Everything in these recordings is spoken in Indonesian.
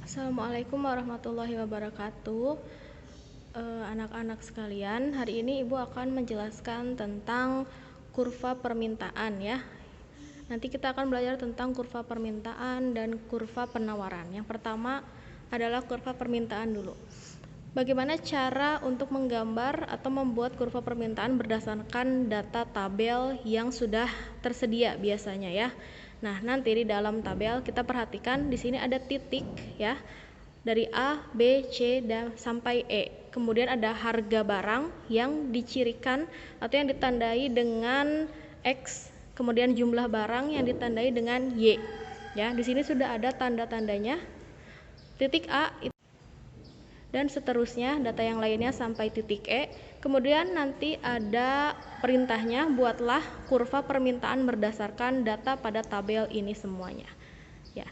Assalamualaikum warahmatullahi wabarakatuh. Anak-anak sekalian, hari ini Ibu akan menjelaskan tentang kurva permintaan ya. Nanti kita akan belajar tentang kurva permintaan dan kurva penawaran. Yang pertama adalah kurva permintaan dulu. Bagaimana cara untuk menggambar atau membuat kurva permintaan berdasarkan data tabel yang sudah tersedia biasanya ya. Nah, nanti di dalam tabel kita perhatikan di sini ada titik ya. Dari A, B, C dan sampai E. Kemudian ada harga barang yang dicirikan atau yang ditandai dengan X, kemudian jumlah barang yang ditandai dengan Y. Ya, di sini sudah ada tanda-tandanya. Titik A dan seterusnya data yang lainnya sampai titik E. Kemudian nanti ada perintahnya, buatlah kurva permintaan berdasarkan data pada tabel ini semuanya. Ya.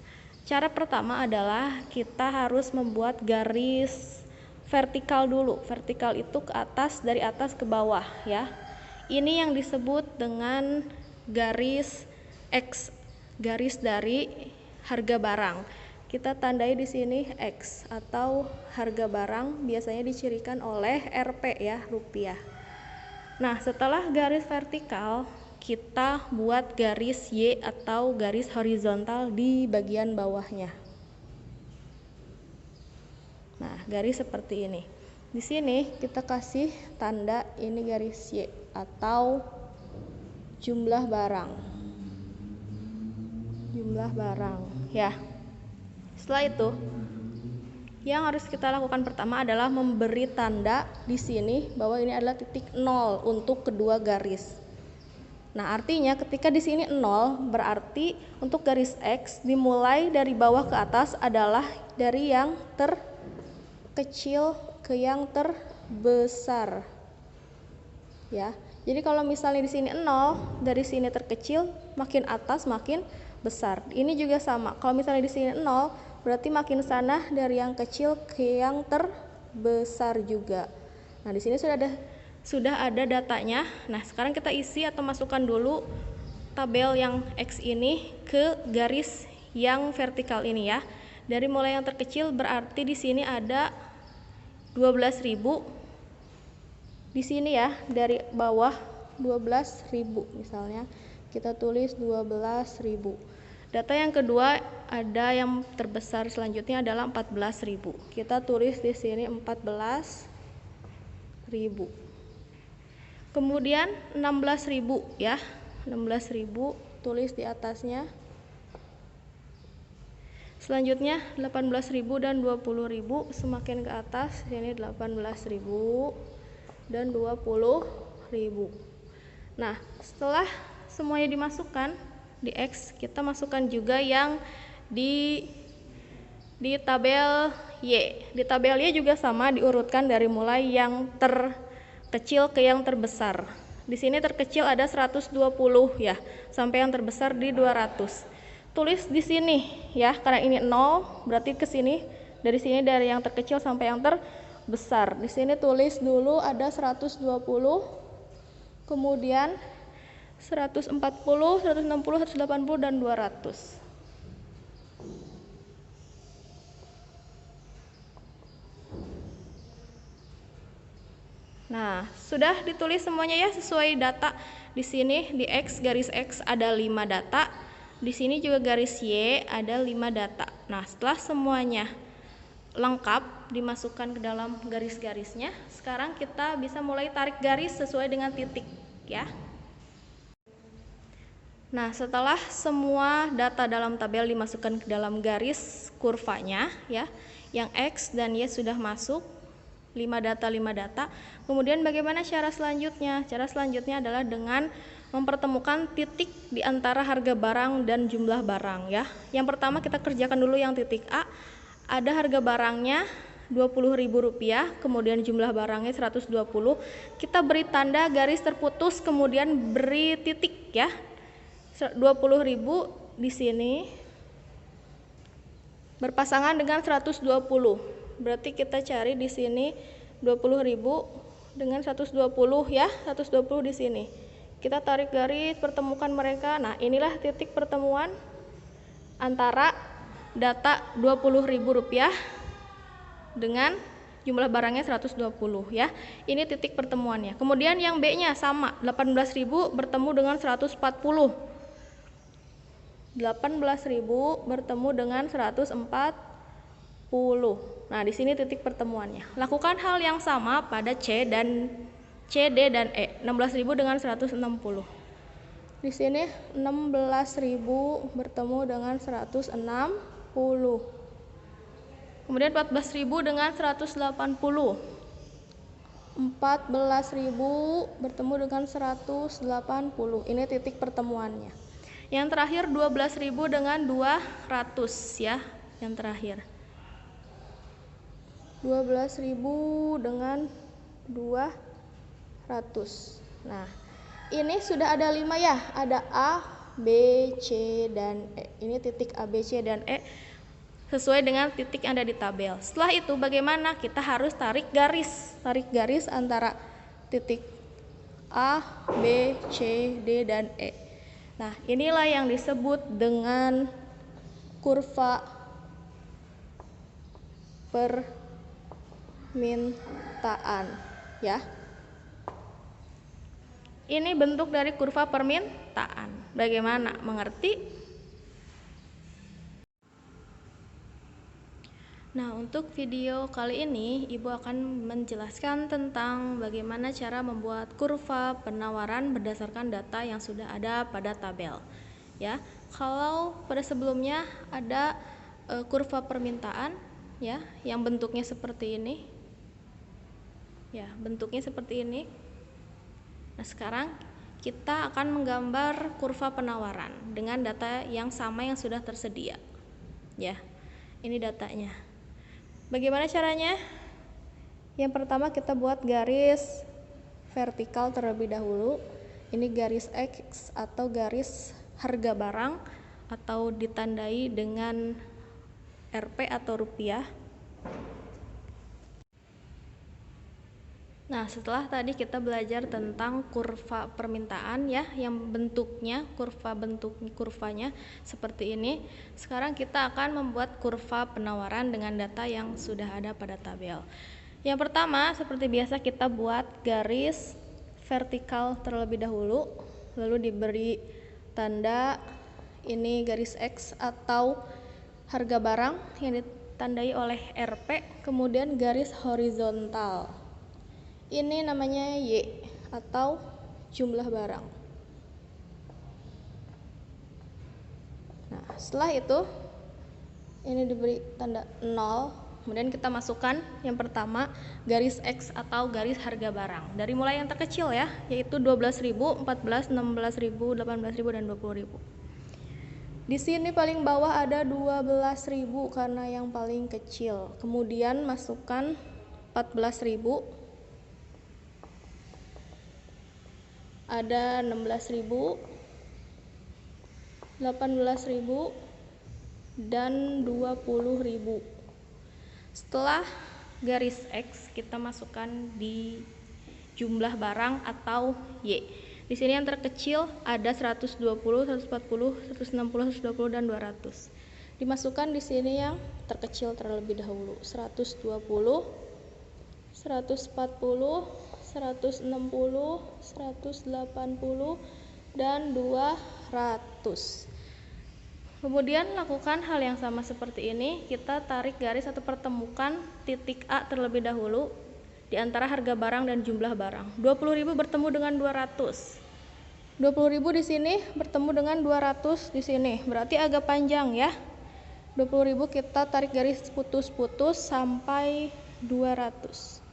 Cara pertama adalah kita harus membuat garis vertikal dulu. Vertikal itu ke atas, dari atas ke bawah ya. Ini yang disebut dengan garis X, garis dari harga barang. Kita tandai di sini X atau harga barang, biasanya dicirikan oleh Rp ya, rupiah. Nah, setelah garis vertikal, kita buat garis Y atau garis horizontal di bagian bawahnya. Nah, garis seperti ini. Di sini kita kasih tanda ini garis Y atau jumlah barang. Jumlah barang ya. Setelah itu, yang harus kita lakukan pertama adalah memberi tanda di sini bahwa ini adalah titik 0 untuk kedua garis. Nah, artinya ketika di sini 0 berarti untuk garis X dimulai dari bawah ke atas adalah dari yang terkecil ke yang terbesar. Ya. Jadi kalau misalnya di sini 0, dari sini terkecil, makin atas makin besar. Ini juga sama. Kalau misalnya di sini 0, berarti makin sana dari yang kecil ke yang terbesar juga. Nah, di sini sudah ada datanya. Nah, sekarang kita isi atau masukkan dulu tabel yang X ini ke garis yang vertikal ini ya. Dari mulai yang terkecil berarti di sini ada 12.000. Di sini ya, dari bawah 12.000 misalnya. Kita tulis 12.000. Data yang kedua ada yang terbesar selanjutnya adalah 14.000. Kita tulis di sini 14.000. Kemudian 16.000 ya. 16.000 tulis di atasnya. Selanjutnya 18.000 dan 20.000, semakin ke atas sini 18.000 dan 20.000. Nah, setelah semuanya dimasukkan di X, kita masukkan juga yang di tabel Y. Di tabel Y juga sama, diurutkan dari mulai yang terkecil ke yang terbesar. Di sini terkecil ada 120 ya, sampai yang terbesar di 200. Tulis di sini ya, karena ini 0, berarti ke sini dari yang terkecil sampai yang terbesar. Di sini tulis dulu ada 120, kemudian 140, 160, 180 dan 200. Nah, sudah ditulis semuanya ya sesuai data. Di sini di X, garis X ada 5 data. Di sini juga garis Y ada 5 data. Nah, setelah semuanya lengkap dimasukkan ke dalam garis-garisnya, sekarang kita bisa mulai tarik garis sesuai dengan titik ya. Nah, setelah semua data dalam tabel dimasukkan ke dalam garis kurvanya ya, yang X dan Y sudah masuk, 5 data. Kemudian bagaimana cara selanjutnya? Cara selanjutnya adalah dengan mempertemukan titik di antara harga barang dan jumlah barang ya. Yang pertama kita kerjakan dulu yang titik A. Ada harga barangnya Rp20.000, kemudian jumlah barangnya 120. Kita beri tanda garis terputus, kemudian beri titik ya. 20.000 di sini berpasangan dengan 120. Berarti kita cari di sini 20.000 dengan 120 ya, 120 di sini. Kita tarik garis, pertemukan mereka. Nah, inilah titik pertemuan antara data Rp20.000 dengan jumlah barangnya 120 ya. Ini titik pertemuannya. Kemudian yang B-nya sama, 18.000 bertemu dengan 140. 18.000 bertemu dengan 140. Nah, di sini titik pertemuannya. Lakukan hal yang sama pada C, D dan E. 16.000 dengan 160. Di sini 16.000 bertemu dengan 160. Kemudian 14.000 dengan 180. 14.000 bertemu dengan 180. Ini titik pertemuannya. Yang terakhir 12.000 dengan 200 ya. Yang terakhir 12.000 dengan 200. Nah, ini sudah ada 5 ya. Ada A, B, C, dan E. Ini titik A, B, C, dan E sesuai dengan titik yang ada di tabel. Setelah itu bagaimana? Kita harus tarik garis antara titik A, B, C, D, dan E. Nah, inilah yang disebut dengan kurva permintaan ya. Ini bentuk dari kurva permintaan. Bagaimana? Mengerti? Nah, untuk video kali ini Ibu akan menjelaskan tentang bagaimana cara membuat kurva penawaran berdasarkan data yang sudah ada pada tabel. Ya, kalau pada sebelumnya ada kurva permintaan ya, yang bentuknya seperti ini. Ya, bentuknya seperti ini. Nah, sekarang kita akan menggambar kurva penawaran dengan data yang sama yang sudah tersedia. Ya, ini datanya. Bagaimana caranya? Yang pertama kita buat garis vertikal terlebih dahulu. Ini garis X atau garis harga barang atau ditandai dengan Rp atau rupiah. Nah, setelah tadi kita belajar tentang kurva permintaan ya, yang bentuknya, kurvanya seperti ini. Sekarang kita akan membuat kurva penawaran dengan data yang sudah ada pada tabel. Yang pertama, seperti biasa kita buat garis vertikal terlebih dahulu, lalu diberi tanda ini garis X atau harga barang yang ditandai oleh Rp, kemudian garis horizontal. Ini namanya Y atau jumlah barang. Nah, setelah itu ini diberi tanda 0. Kemudian kita masukkan yang pertama garis X atau garis harga barang. Dari mulai yang terkecil ya, yaitu 12.000, 14.000, 16.000, 18.000 dan 20.000. Di sini paling bawah ada 12.000 karena yang paling kecil. Kemudian masukkan 14.000. Ada 16.000, 18.000, dan 20.000. Setelah garis X kita masukkan di jumlah barang atau Y. Di sini yang terkecil ada 120, 140, 160, 120, dan 200. Dimasukkan di sini yang terkecil terlebih dahulu. 120, 140, 160, 180, dan 200. Kemudian lakukan hal yang sama seperti ini. Kita tarik garis atau pertemukan titik A terlebih dahulu di antara harga barang dan jumlah barang. 20.000 bertemu dengan 200. 20.000 di sini bertemu dengan 200 di sini. Berarti agak panjang ya. 20.000 kita tarik garis putus-putus sampai 200.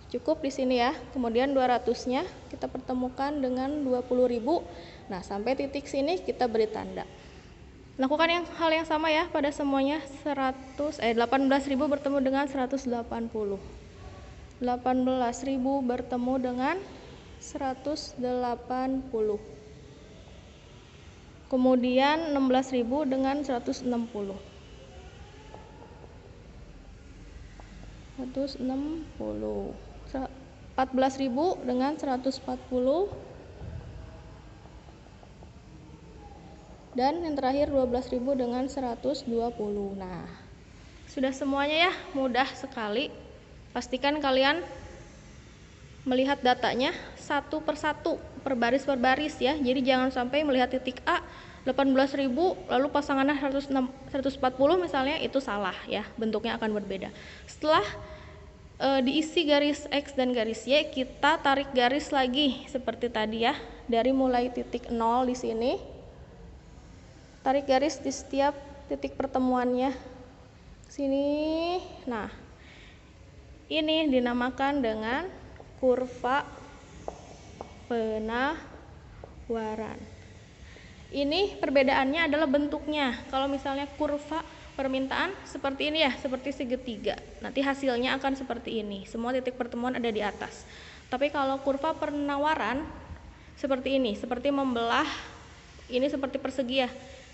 Cukup di sini ya. Kemudian 200-nya kita pertemukan dengan 20.000. Nah, sampai titik sini kita beri tanda. Lakukan hal yang sama ya pada semuanya. 18.000 bertemu dengan 180. 18.000 bertemu dengan 180. Kemudian 16.000 dengan 160. 14.000 dengan 140, dan yang terakhir 12.000 dengan 120. Nah, sudah semuanya ya, mudah sekali. Pastikan kalian melihat datanya satu persatu, per baris per baris ya. Jadi jangan sampai melihat titik A 18.000 lalu pasangannya 140 misalnya, itu salah ya, bentuknya akan berbeda. Setelah diisi garis X dan garis Y, kita tarik garis lagi seperti tadi ya, dari mulai titik 0 di sini, tarik garis di setiap titik pertemuannya sini. Nah, ini dinamakan dengan kurva penawaran. Ini perbedaannya adalah bentuknya. Kalau misalnya kurva permintaan seperti ini ya, seperti segitiga. Nanti hasilnya akan seperti ini. Semua titik pertemuan ada di atas. Tapi kalau kurva penawaran seperti ini, seperti membelah, ini seperti persegi ya,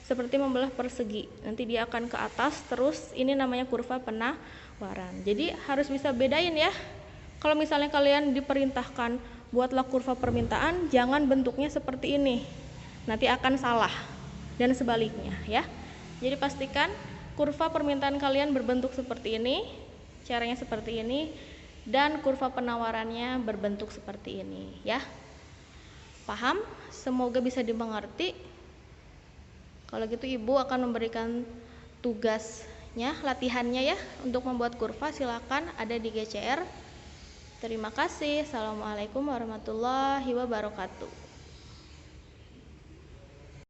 seperti membelah persegi. Nanti dia akan ke atas terus, ini namanya kurva penawaran. Jadi harus bisa bedain ya. Kalau misalnya kalian diperintahkan buatlah kurva permintaan, jangan bentuknya seperti ini. Nanti akan salah dan sebaliknya ya. Jadi pastikan kurva permintaan kalian berbentuk seperti ini, caranya seperti ini, dan kurva penawarannya berbentuk seperti ini ya. Paham? Semoga bisa dimengerti. Kalau gitu Ibu akan memberikan tugasnya, latihannya ya, untuk membuat kurva. Silakan, ada di GCR. Terima kasih. Assalamualaikum warahmatullahi wabarakatuh.